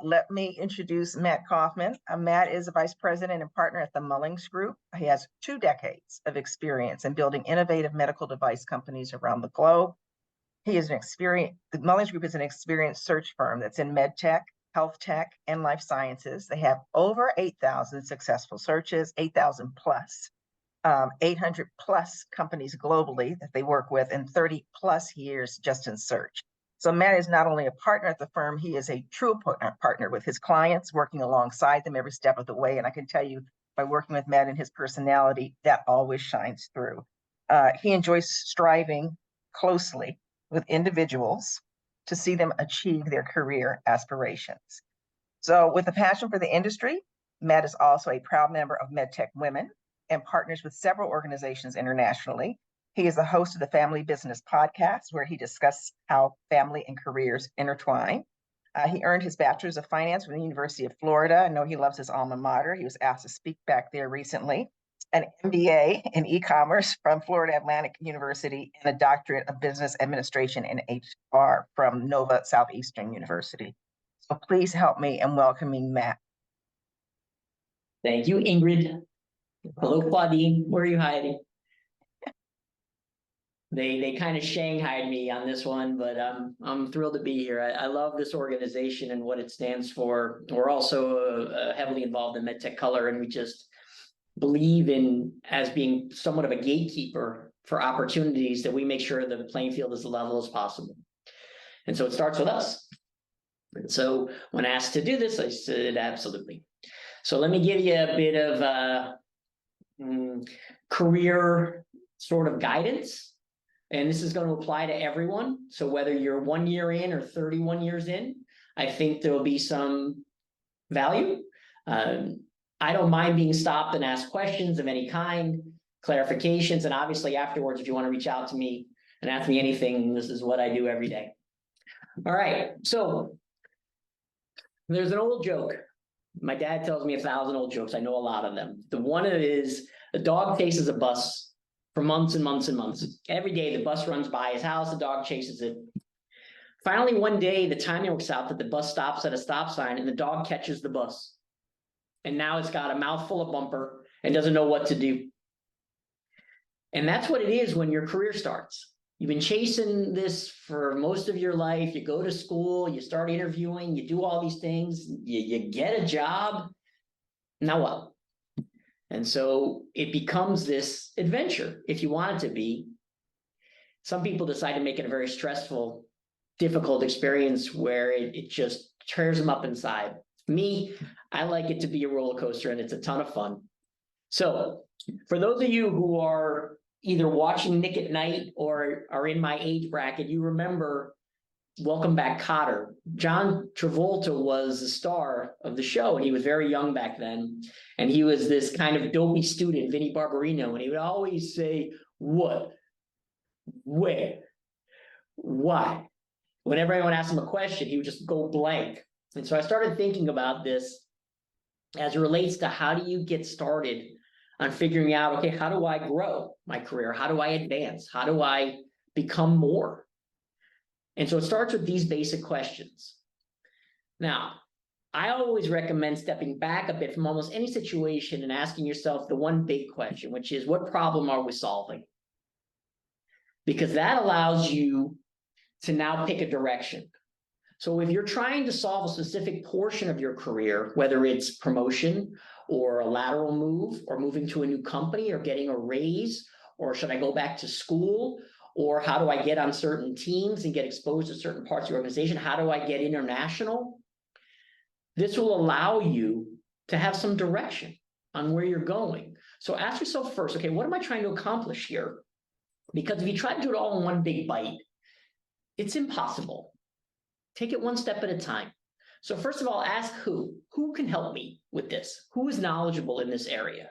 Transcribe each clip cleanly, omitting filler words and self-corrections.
let me introduce Matt Kaufman. Matt is a vice president and partner at the Mullings Group. He has 2 decades of experience in building innovative medical device companies around the globe. The Mullings Group is an experienced search firm that's in medtech, health tech, and life sciences. They have over 8,000 successful searches, 8,000 plus, 800 plus companies globally that they work with, and 30 plus years just in search. So Matt is not only a partner at the firm, he is a true partner with his clients, working alongside them every step of the way. And I can tell you, by working with Matt and his personality, that always shines through. He enjoys striving closely with individuals to see them achieve their career aspirations. So with a passion for the industry, Matt is also a proud member of MedTech Women and partners with several organizations internationally. He is the host of the Family Business Podcast, where he discusses how family and careers intertwine. He earned his Bachelor's of Finance from the University of Florida. I know he loves his alma mater. He was asked to speak back there recently. An MBA in e-commerce from Florida Atlantic University, and a doctorate of business administration in HR from Nova Southeastern University. So please help me in welcoming Matt. Thank you, Ingrid. Hello, Claudine. Where are you hiding? They kind of shanghaied me on this one, but I'm thrilled to be here. I love this organization and what it stands for. We're also heavily involved in MedTech Color, and we just believe in as being somewhat of a gatekeeper for opportunities, that we make sure the playing field is as level as possible. And so it starts with us. And so when asked to do this, I said, absolutely. So let me give you a bit of career sort of guidance. And this is going to apply to everyone. So whether you're 1 year in or 31 years in, I think there'll be some value. I don't mind being stopped and asked questions of any kind, clarifications, and obviously afterwards, if you want to reach out to me and ask me anything, this is what I do every day. All right, so there's an old joke. My dad tells me 1,000 old jokes. I know a lot of them. The one is, a dog chases a bus for months and months and months. Every day the bus runs by his house, the dog chases it. Finally, one day, the timing works out that the bus stops at a stop sign and the dog catches the bus. And now it's got a mouthful of bumper and doesn't know what to do. And that's what it is when your career starts. You've been chasing this for most of your life. You go to school, you start interviewing, you do all these things, you get a job. Now what? And so it becomes this adventure, if you want it to be. Some people decide to make it a very stressful, difficult experience where it just tears them up inside. Me, I like it to be a roller coaster, and it's a ton of fun. So for those of you who are either watching Nick at Night or are in my age bracket, you remember Welcome Back, Kotter. John Travolta was the star of the show, and he was very young back then. And he was this kind of dopey student, Vinnie Barbarino, and he would always say, what, where, why? Whenever anyone asked him a question, he would just go blank. And so I started thinking about this as it relates to how do you get started on figuring out, okay, how do I grow my career? How do I advance? How do I become more? And so it starts with these basic questions. Now, I always recommend stepping back a bit from almost any situation and asking yourself the one big question, which is, what problem are we solving? Because that allows you to now pick a direction. So if you're trying to solve a specific portion of your career, whether it's promotion or a lateral move or moving to a new company or getting a raise, or should I go back to school, or how do I get on certain teams and get exposed to certain parts of the organization? How do I get international? This will allow you to have some direction on where you're going. So ask yourself first, okay, what am I trying to accomplish here? Because if you try to do it all in one big bite, it's impossible. Take it one step at a time. So first of all, ask who can help me with this? Who is knowledgeable in this area?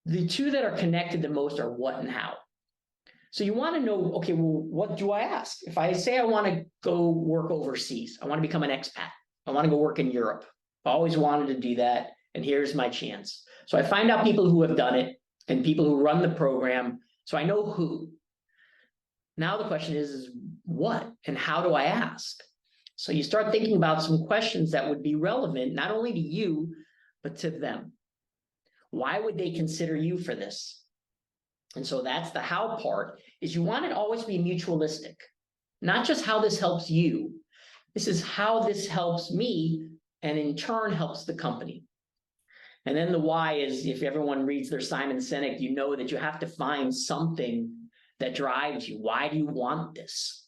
The two that are connected the most are what and how. So you want to know, okay, well, what do I ask? If I say I want to go work overseas, I want to become an expat, I want to go work in Europe. I always wanted to do that, and here's my chance. So I find out people who have done it and people who run the program, so I know who. Now the question is what and how do I ask? So you start thinking about some questions that would be relevant, not only to you, but to them. Why would they consider you for this? And so that's the how part, is you want it always to be mutualistic, not just how this helps you. This is how this helps me, and in turn helps the company. And then the why is, if everyone reads their Simon Sinek, you know that you have to find something that drives you. Why do you want this?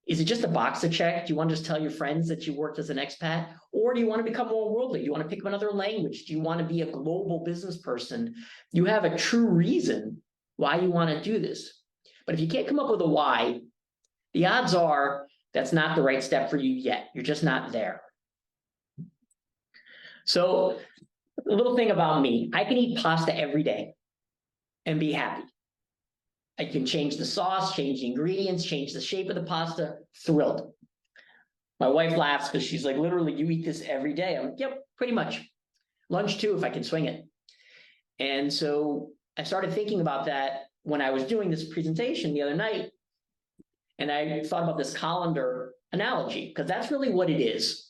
Is it just a box to check? Do you want to just tell your friends that you worked as an expat? Or do you want to become more worldly? Do you want to pick up another language? Do you want to be a global business person? You have a true reason why you want to do this. But if you can't come up with a why, the odds are that's not the right step for you yet. You're just not there. So a little thing about me, I can eat pasta every day and be happy. I can change the sauce, change the ingredients, change the shape of the pasta, thrilled. My wife laughs because she's like, literally, you eat this every day. I'm like, yep, pretty much. Lunch too, if I can swing it. And so I started thinking about that when I was doing this presentation the other night. And I thought about this colander analogy, because that's really what it is.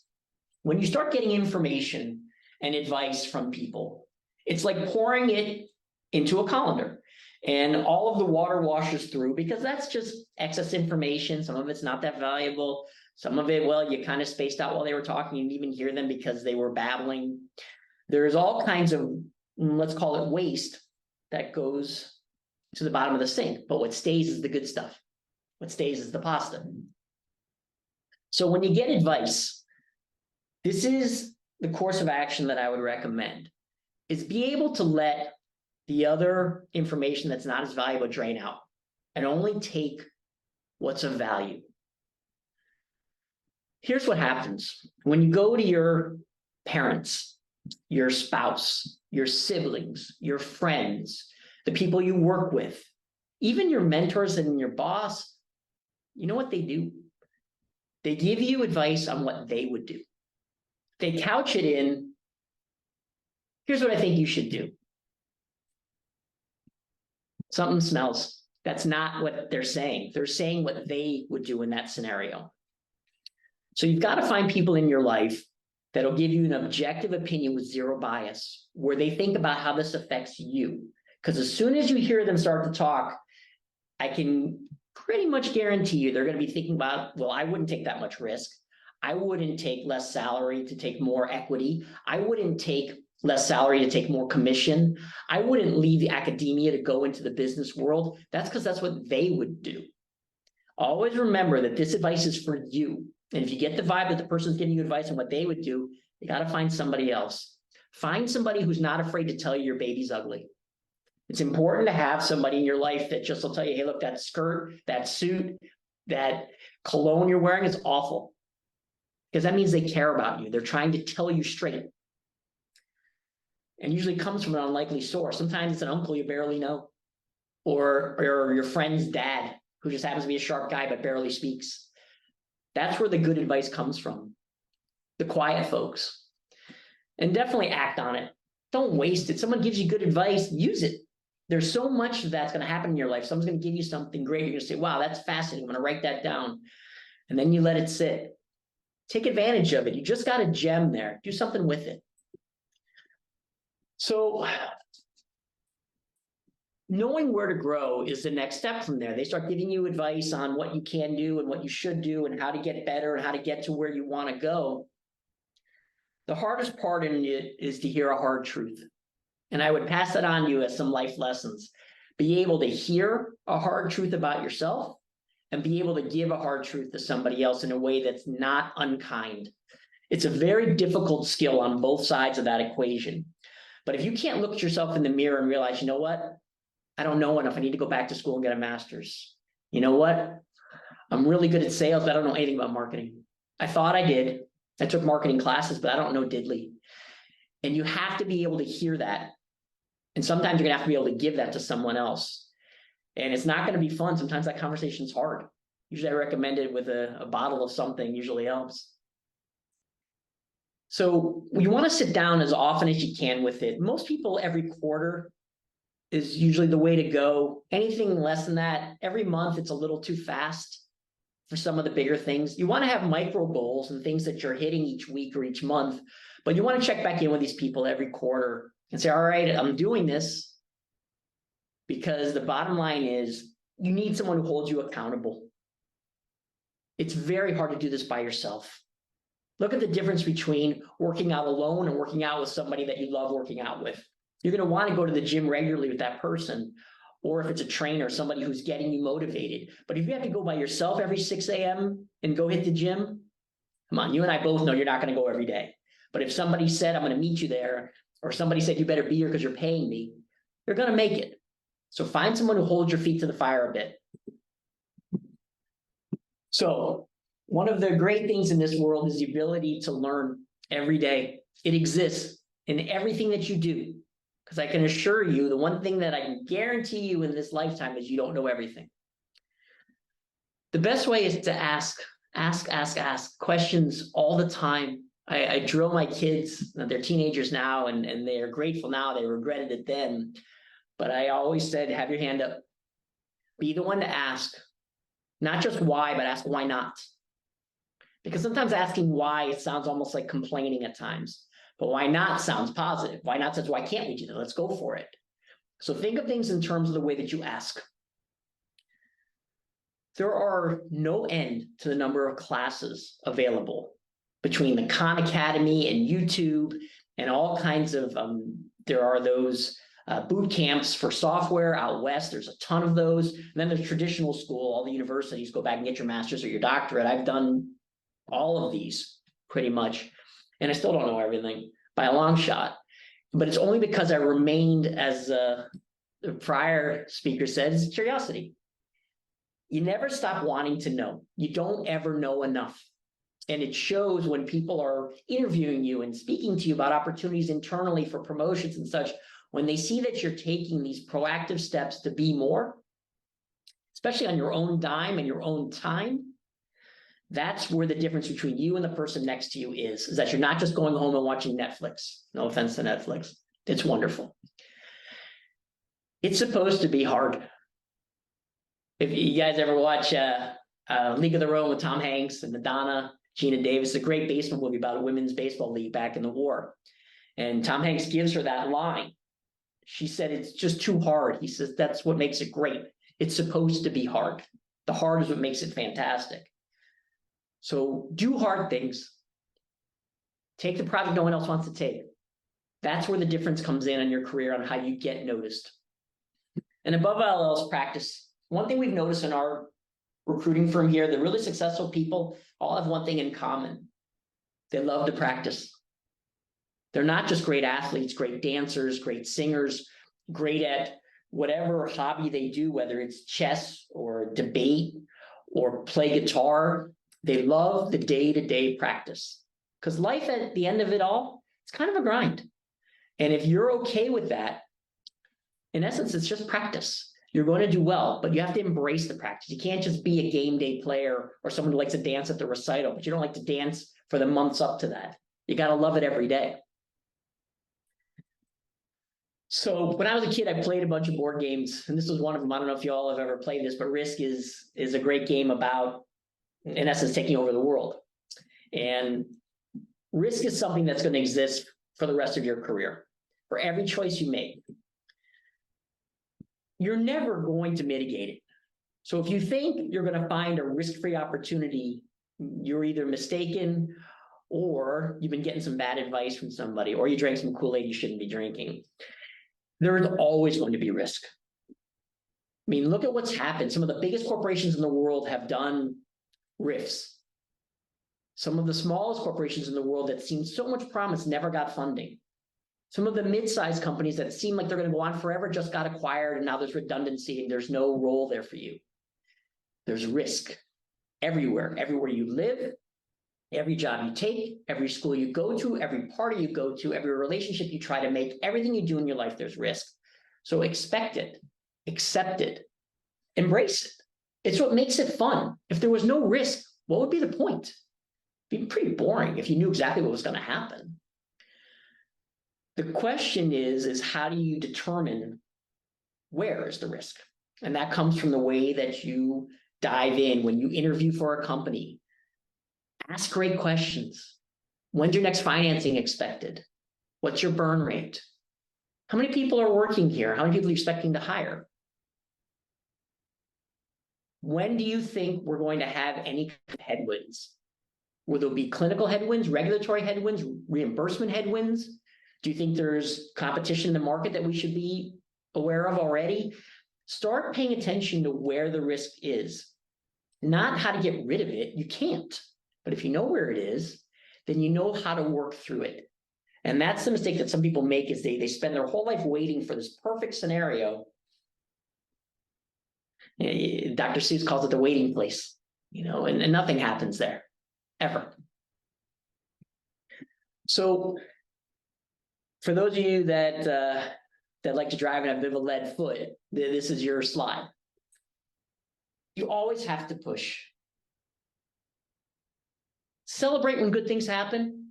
When you start getting information and advice from people, it's like pouring it into a colander. And all of the water washes through, because that's just excess information. Some of it's not that valuable. Some of it, well, you kind of spaced out while they were talking. You didn't even hear them because they were babbling. There's all kinds of, let's call it waste, that goes to the bottom of the sink. But what stays is the good stuff. What stays is the pasta. So when you get advice, this is the course of action that I would recommend, is be able to let the other information that's not as valuable drain out and only take what's of value. Here's what happens. When you go to your parents, your spouse, your siblings, your friends, the people you work with, even your mentors and your boss, you know what they do? They give you advice on what they would do. They couch it in, here's what I think you should do. Something smells. That's not what they're saying. They're saying what they would do in that scenario. So you've got to find people in your life that'll give you an objective opinion with zero bias, where they think about how this affects you. Because as soon as you hear them start to talk, I can pretty much guarantee you they're going to be thinking about, well, I wouldn't take that much risk. I wouldn't take less salary to take more equity. I wouldn't take less salary to take more commission. I wouldn't leave the academia to go into the business world. That's because that's what they would do. Always remember that this advice is for you. And if you get the vibe that the person's giving you advice on what they would do, you got to find somebody else. Find somebody who's not afraid to tell you your baby's ugly. It's important to have somebody in your life that just will tell you, hey, look, that skirt, that suit, that cologne you're wearing is awful. Because that means they care about you. They're trying to tell you straight. And usually comes from an unlikely source. Sometimes it's an uncle you barely know, or your friend's dad, who just happens to be a sharp guy but barely speaks. That's where the good advice comes from. The quiet folks. And definitely act on it. Don't waste it. Someone gives you good advice, use it. There's so much that's going to happen in your life. Someone's going to give you something great. You're going to say, wow, that's fascinating. I'm going to write that down. And then you let it sit. Take advantage of it. You just got a gem there. Do something with it. So knowing where to grow is the next step from there. They start giving you advice on what you can do and what you should do and how to get better and how to get to where you want to go. The hardest part in it is to hear a hard truth. And I would pass that on to you as some life lessons. Be able to hear a hard truth about yourself and be able to give a hard truth to somebody else in a way that's not unkind. It's a very difficult skill on both sides of that equation. But if you can't look at yourself in the mirror and realize, you know what? I don't know enough. I need to go back to school and get a master's. You know what? I'm really good at sales, but I don't know anything about marketing. I thought I did. I took marketing classes, but I don't know diddly. And you have to be able to hear that. And sometimes you're going to have to be able to give that to someone else. And it's not going to be fun. Sometimes that conversation's hard. Usually I recommend it with a bottle of something, usually helps. So you want to sit down as often as you can with it. Most people every quarter is usually the way to go. Anything less than that, every month, it's a little too fast. for some of the bigger things. You want to have micro goals and things that you're hitting each week or each month, but you want to check back in with these people every quarter and say, all right, I'm doing this, because the bottom line is you need someone who holds you accountable. It's very hard to do this by yourself. Look at the difference between working out alone and working out with somebody that you love working out with. You're going to want to go to the gym regularly with that person, or if it's a trainer, somebody who's getting you motivated. But if you have to go by yourself every 6 a.m. and go hit the gym, come on, you and I both know you're not going to go every day. But if somebody said, I'm going to meet you there, or somebody said, you better be here because you're paying me, you're going to make it. So find someone who holds your feet to the fire a bit. So one of the great things in this world is the ability to learn every day. It exists in everything that you do. Because I can assure you, the one thing that I can guarantee you in this lifetime is you don't know everything. The best way is to ask questions all the time. I drill my kids, they're teenagers now, and they are grateful now, they regretted it then. But I always said, have your hand up. Be the one to ask. Not just why, but ask why not. Because sometimes asking why, it sounds almost like complaining at times. But why not sounds positive. Why not says, why can't we do that? Let's go for it. So think of things in terms of the way that you ask. There are no end to the number of classes available between the Khan Academy and YouTube and all kinds of, there are those boot camps for software out west. There's a ton of those. And then there's traditional school, all the universities, go back and get your master's or your doctorate. I've done all of these pretty much. And I still don't know everything by a long shot. But it's only because I remained, as the prior speaker said, it's curiosity. You never stop wanting to know. You don't ever know enough. And it shows when people are interviewing you and speaking to you about opportunities internally for promotions and such, when they see that you're taking these proactive steps to be more, especially on your own dime and your own time, that's where the difference between you and the person next to you is that you're not just going home and watching Netflix. No offense to Netflix. It's wonderful. It's supposed to be hard. If you guys ever watch League of Their Own with Tom Hanks and Madonna, Gina Davis, a great baseball movie about a women's baseball league back in the war. And Tom Hanks gives her that line. She said, it's just too hard. He says, that's what makes it great. It's supposed to be hard. The hard is what makes it fantastic. So do hard things. Take the project no one else wants to take. That's where the difference comes in your career on how you get noticed. And above all else, practice. One thing we've noticed in our recruiting firm here, the really successful people all have one thing in common. They love to practice. They're not just great athletes, great dancers, great singers, great at whatever hobby they do, whether it's chess or debate or play guitar. They love the day-to-day practice, because life at the end of it all, it's kind of a grind. And if you're okay with that, in essence, it's just practice. You're going to do well, but you have to embrace the practice. You can't just be a game day player or someone who likes to dance at the recital, but you don't like to dance for the months up to that. You got to love it every day. So when I was a kid, I played a bunch of board games, and this was one of them. I don't know if you all have ever played this, but Risk is a great game about, in essence, taking over the world. And risk is something that's going to exist for the rest of your career. For every choice you make, you're never going to mitigate it. So if you think you're going to find a risk-free opportunity, you're either mistaken, or you've been getting some bad advice from somebody, or you drank some Kool-Aid you shouldn't be drinking. There is always going to be risk. I mean, look at what's happened. Some of the biggest corporations in the world have done RIFs. Some of the smallest corporations in the world that seemed so much promise never got funding. Some of the mid-sized companies that seem like they're going to go on forever just got acquired, and now there's redundancy and there's no role there for you. There's risk everywhere you live, every job you take, every school you go to, every party you go to, every relationship you try to make, everything you do in your life, there's risk. So expect it, accept it, embrace it. It's what makes it fun. If there was no risk, what would be the point? It'd be pretty boring if you knew exactly what was going to happen. The question is how do you determine where is the risk? And that comes from the way that you dive in when you interview for a company. Ask great questions. When's your next financing expected? What's your burn rate? How many people are working here? How many people are you expecting to hire? When do you think we're going to have any headwinds? Will there be clinical headwinds, regulatory headwinds, reimbursement headwinds? Do you think there's competition in the market that we should be aware of already? Start paying attention to where the risk is, not how to get rid of it. You can't. But if you know where it is, then you know how to work through it. And that's the mistake that some people make, is they spend their whole life waiting for this perfect scenario. Dr. Seuss calls it the waiting place, and nothing happens there, ever. So for those of you that like to drive and have a bit of a lead foot, this is your slide. You always have to push. Celebrate when good things happen,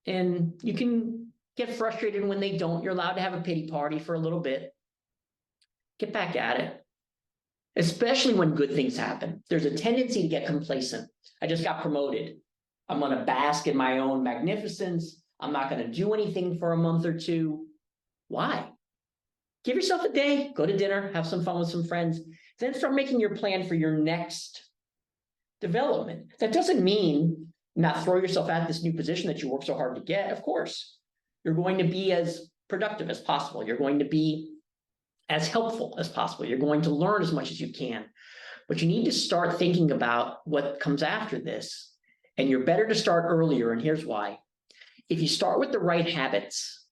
and you can get frustrated when they don't. You're allowed to have a pity party for a little bit. Get back at it, especially when good things happen. There's a tendency to get complacent. I just got promoted. I'm going to bask in my own magnificence. I'm not going to do anything for a month or two. Why? Give yourself a day, go to dinner, have some fun with some friends, then start making your plan for your next development. That doesn't mean not throw yourself at this new position that you work so hard to get. Of course, you're going to be as productive as possible. You're going to be as helpful as possible. You're going to learn as much as you can, but you need to start thinking about what comes after this. And you're better to start earlier. And here's why. If you start with the right habits,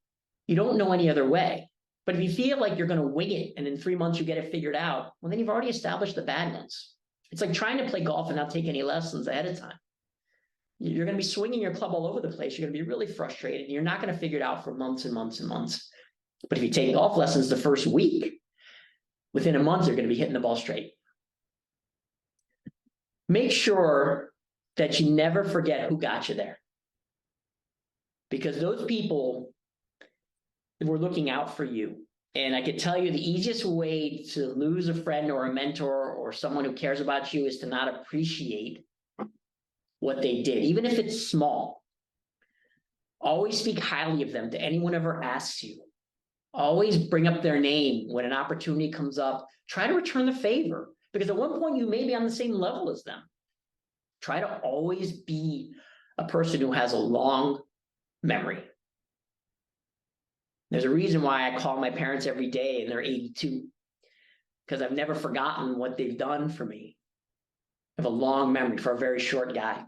you don't know any other way. But if you feel like you're going to wing it and in 3 months you get it figured out, well, then you've already established the bad ones. It's like trying to play golf and not take any lessons ahead of time. You're going to be swinging your club all over the place. You're going to be really frustrated. And you're not going to figure it out for months and months and months. But if you take golf lessons the first week, within a month, you're going to be hitting the ball straight. Make sure that you never forget who got you there. Because those people were looking out for you. And I could tell you the easiest way to lose a friend or a mentor or someone who cares about you is to not appreciate what they did, even if it's small. Always speak highly of them to anyone who ever asks you. Always bring up their name when an opportunity comes up. Try to return the favor, because at one point you may be on the same level as them. Try to always be a person who has a long memory. There's a reason why I call my parents every day and they're 82, because I've never forgotten what they've done for me. I have a long memory for a very short guy.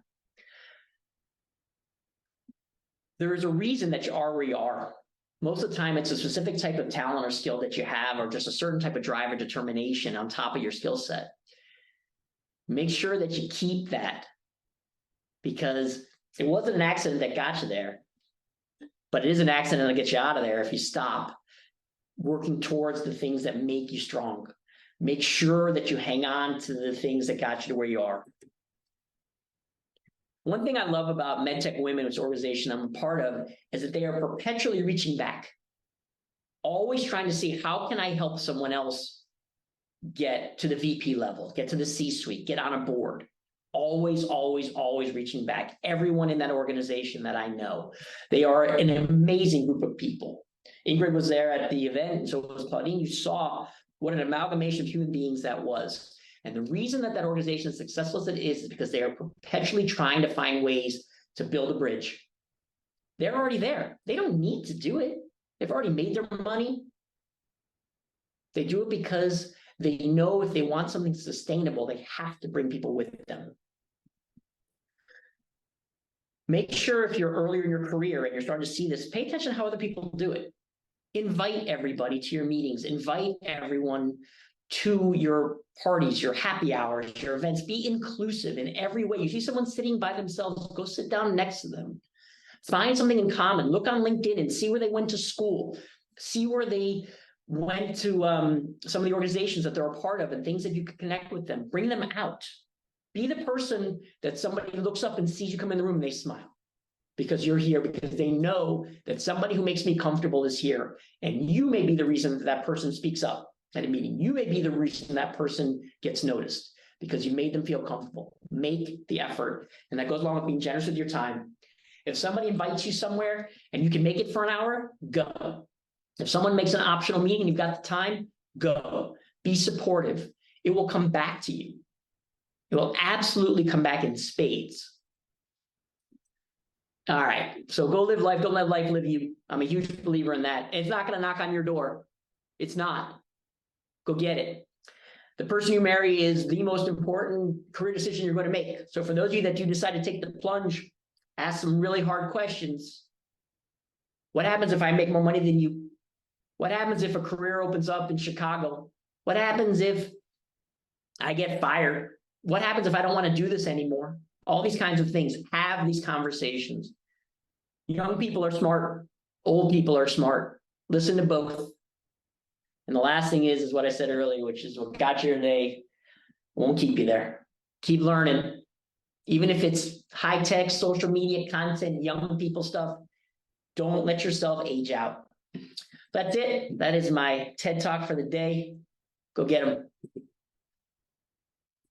There is a reason that you are where you are. Most of the time, it's a specific type of talent or skill that you have, or just a certain type of drive or determination on top of your skill set. Make sure that you keep that, because it wasn't an accident that got you there, but it is an accident that gets you out of there if you stop working towards the things that make you strong. Make sure that you hang on to the things that got you to where you are. One thing I love about MedTech Women, which organization I'm a part of, is that they are perpetually reaching back, always trying to see how can I help someone else get to the VP level, get to the C-suite, get on a board. Always, always, always reaching back. Everyone in that organization that I know, they are an amazing group of people. Ingrid was there at the event, and so was Claudine. You saw what an amalgamation of human beings that was. And the reason that that organization is successful as it is because they are perpetually trying to find ways to build a bridge. They're already there. They don't need to do it. They've already made their money. They do it because they know if they want something sustainable, they have to bring people with them. Make sure if you're earlier in your career and you're starting to see this, pay attention to how other people do it. Invite everybody to your meetings. Invite everyone to your parties, your happy hours, your events. Be inclusive in every way. You see someone sitting by themselves, go sit down next to them. Find something in common. Look on LinkedIn and see where they went to school. See where they went to some of the organizations that they're a part of and things that you can connect with them. Bring them out. Be the person that somebody looks up and sees you come in the room and they smile because you're here, because they know that somebody who makes me comfortable is here. And you may be the reason that that person speaks up at a meeting. You may be the reason that person gets noticed. because you made them feel comfortable. Make the effort. And that goes along with being generous with your time. If somebody invites you somewhere and you can make it for an hour, go. If someone makes an optional meeting and you've got the time, go. Be supportive. It will come back to you. It will absolutely come back in spades. All right, so go live life. Don't let life live you. I'm a huge believer in that. It's not going to knock on your door. It's not. Go get it. The person you marry is the most important career decision you're going to make. So for those of you that do decide to take the plunge, ask some really hard questions. What happens if I make more money than you? What happens if a career opens up in Chicago? What happens if I get fired? What happens if I don't want to do this anymore? All these kinds of things. Have these conversations. Young people are smart. Old people are smart. Listen to both. And the last thing is what I said earlier, which is what got you today won't keep you there. Keep learning. Even if it's high-tech, social media content, young people stuff, don't let yourself age out. That's it. That is my TED Talk for the day. Go get them.